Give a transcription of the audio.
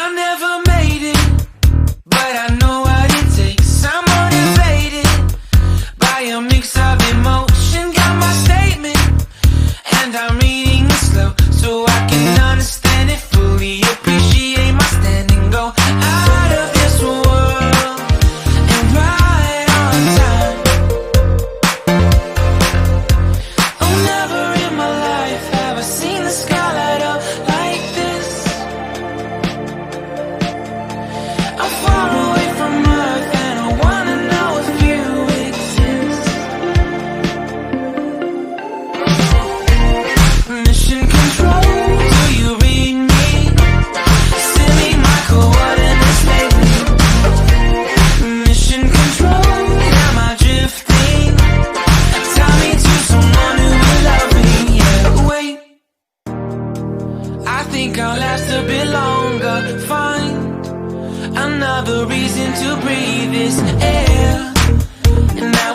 I never made it, but I know what it takes. I'm motivated by a mix of emotion. Got my statement, and I'm reading it slow so I can understand it fully. Appreciate my stand and go out of this world and right on time. Oh, never in my life have I seen the sky light up like this. I'm far away from Earth and I wanna know if you exist. Mission control, do you read me? Send me my coordinates lately. Mission control, am I drifting? Tie me to someone who will love me. Yeah, wait, I think I'll last a bit longer. Find another reason to breathe this air, and now